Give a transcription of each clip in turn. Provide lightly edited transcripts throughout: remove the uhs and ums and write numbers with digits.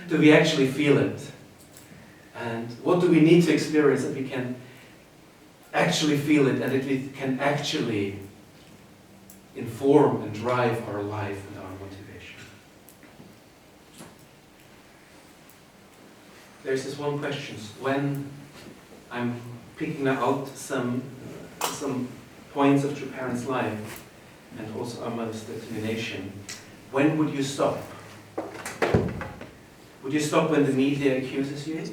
do we actually feel it? And what do we need to experience that we can actually feel it and that we can actually inform and drive our life and our motivation? There's this one question. When I'm picking out some points of true parents' life and also our mother's determination, when would you stop? Would you stop when the media accuses you?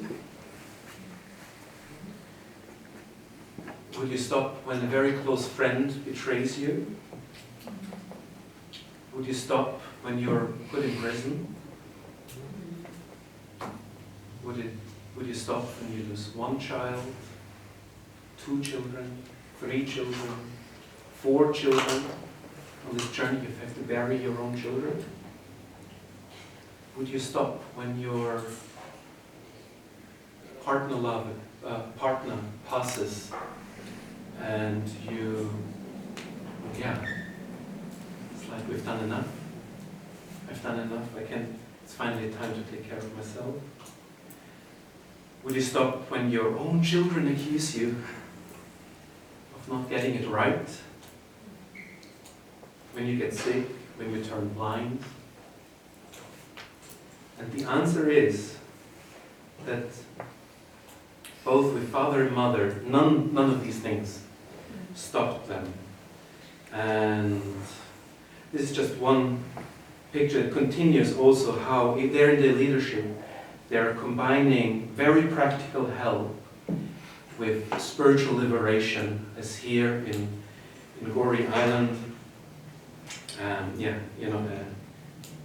Would you stop when a very close friend betrays you? Would you stop when you're put in prison? Would you stop when you lose one child, 2 children, 3 children, 4 children? On this journey you have to bury your own children? Would you stop when your partner passes and you, it's like we've done enough. I've done enough. It's finally time to take care of myself. Would you stop when your own children accuse you of not getting it right? When you get sick, when you turn blind? And the answer is that both with father and mother, none of these things stopped them. And this is just one picture that continues also how they're in their leadership. They're combining very practical help with spiritual liberation, as here in Gorey Island.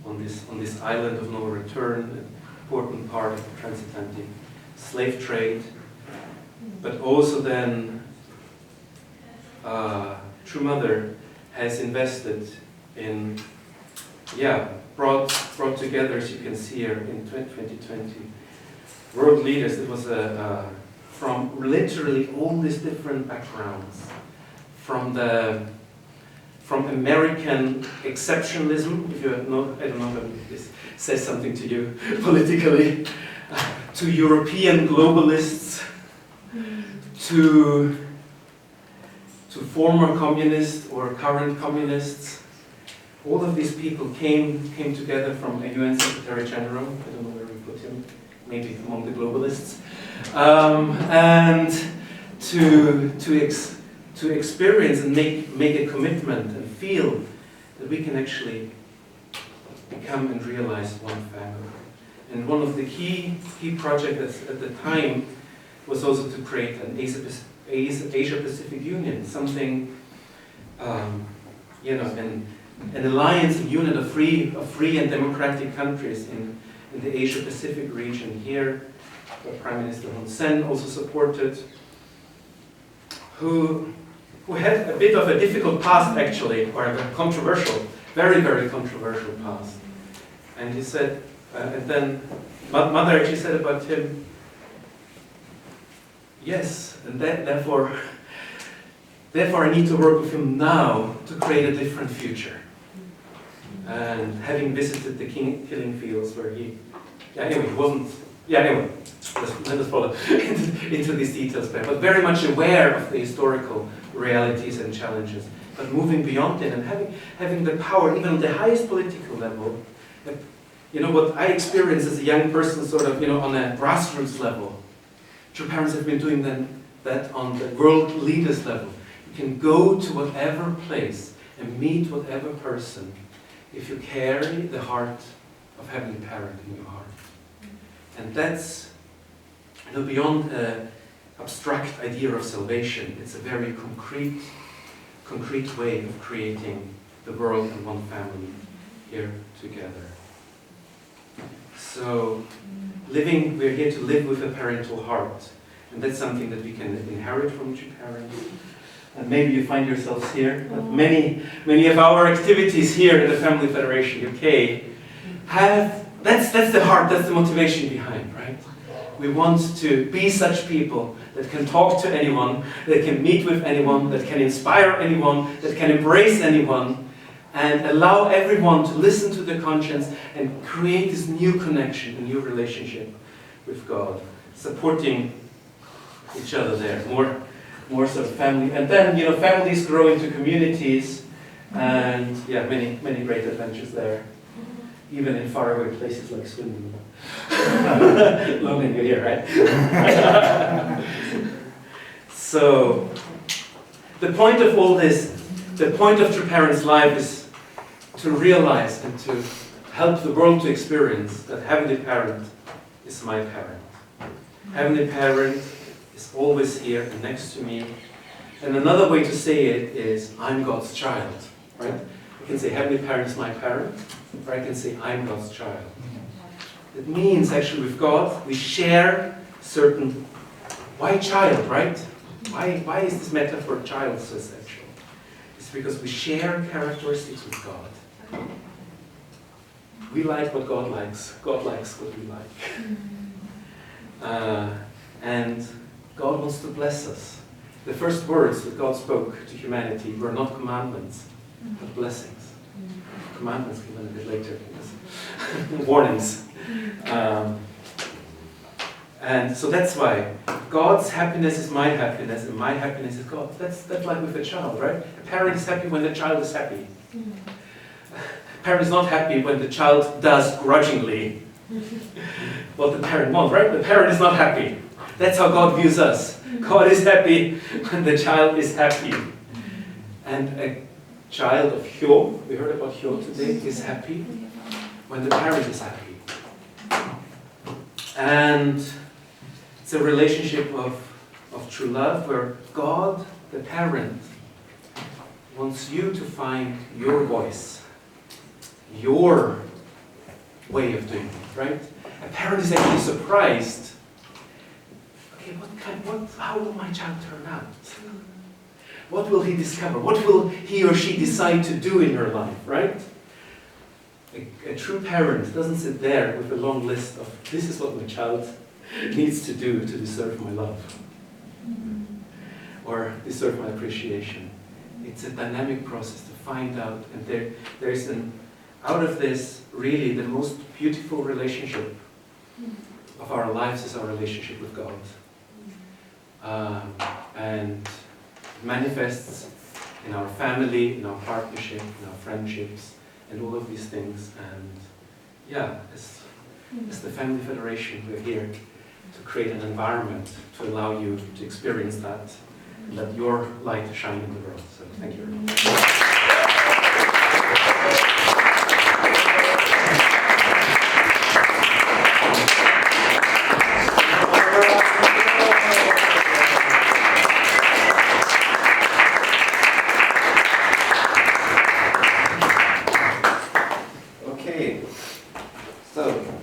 On this island of no return, an important part of the transatlantic slave trade. But also then, True Mother has invested in, brought together, as you can see here in 2020, world leaders. It was from literally all these different backgrounds, from American exceptionalism, if you know, I don't know if this says something to you politically, to European globalists, to former communists or current communists. All of these people came together from a UN Secretary General, I don't know where we put him, maybe among the globalists, and to experience and make a commitment and feel that we can actually become and realize one family. And one of the key projects at the time was also to create an Asia-Pacific Union, something, an alliance and unit of free and democratic countries in the Asia-Pacific region. Here, Prime Minister Hun Sen also supported, who had a bit of a difficult past actually, or a controversial, very, very controversial past. And he said, and then Mother actually said about him, yes, and therefore I need to work with him now to create a different future. And having visited the killing fields where let us follow into these details, but very much aware of the historical realities and challenges, but moving beyond it and having the power, even on the highest political level. What I experienced as a young person, sort of, on a grassroots level. True parents have been doing that on the world leaders level. You can go to whatever place and meet whatever person if you carry the heart of Heavenly Parent in your heart. And that's beyond an abstract idea of salvation. It's a very concrete way of creating the world and one family here together. So, we're here to live with a parental heart. And that's something that we can inherit from true parents. And maybe you find yourselves here. But many of our activities here in the Family Federation UK that's the heart, that's the motivation behind, right? We want to be such people that can talk to anyone, that can meet with anyone, that can inspire anyone, that can embrace anyone, and allow everyone to listen to their conscience and create this new connection, a new relationship with God, supporting each other there, more sort of family. And then, families grow into communities, and yeah, many great adventures there, even in faraway places like Sweden. Lonely New Year, right? So, the point of all this, the point of True Parents' life is to realize and to help the world to experience that Heavenly Parent is my parent. Heavenly Parent is always here and next to me. And another way to say it is, I'm God's child, right? I can say Heavenly Parent is my parent, or I can say I'm God's child. It means actually with God, we share certain, why child, right? Why is this metaphor child so essential? It's because we share characteristics with God. We like what God likes. God likes what we like. And God wants to bless us. The first words that God spoke to humanity were not commandments, but blessings. Commandments given a bit later, warnings. And so that's why God's happiness is my happiness, and my happiness is God's. That's like with a child, right? A parent is happy when the child is happy. A parent is not happy when the child does grudgingly what the parent wants, right? The parent is not happy. That's how God views us. God is happy when the child is happy. And a child of Hyo, we heard about Hyo today, is happy when the parent is happy. And it's a relationship of true love where God, the parent, wants you to find your voice, your way of doing it, right? A parent is actually surprised. Okay, how will my child turn out? What will he discover? What will he or she decide to do in her life, right? A true parent doesn't sit there with a long list of, this is what my child needs to do to deserve my love or deserve my appreciation. It's a dynamic process to find out, and there's out of this, really the most beautiful relationship of our lives is our relationship with God. And it manifests in our family, in our partnership, in our friendships, and all of these things. And yeah, as the Family Federation, we're here to create an environment to allow you to experience that, and let your light shine in the world. So thank you very much.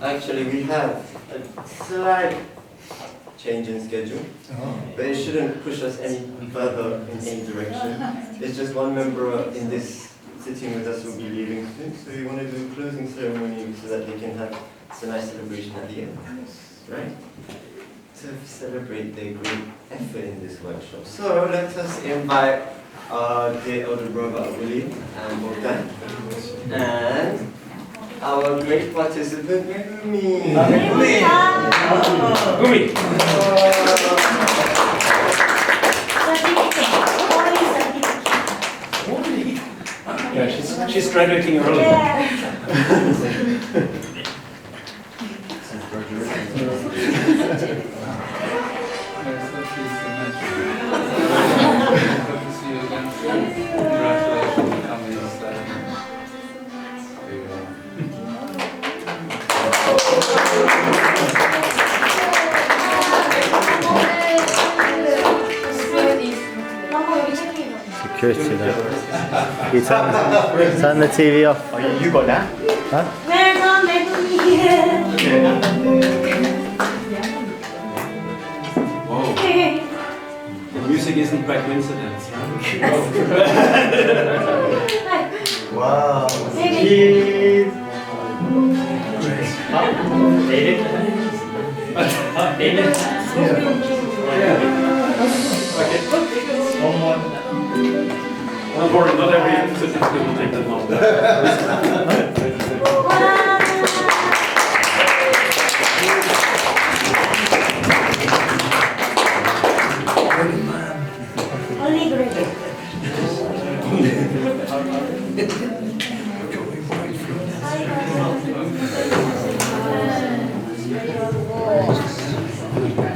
Actually, we have a slight change in schedule, but it shouldn't push us any further in any direction. It's just one member in this sitting with us will be leaving soon, so we want to do a closing ceremony so that they can have a nice celebration at the end, right? To celebrate their great effort in this workshop. So let us invite the elder brother Willie and Bogdan, and our great participant, Megumi. Gumi. Yeah, she's graduating early. Security there. You turn the TV off. Oh, you got that? Huh? Whoa. The music isn't by coincidence, right? Wow. Cheese. David? David? Yeah. Okay. One more. Don't worry, not every certificate will take that long. Only great.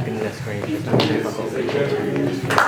In the screen.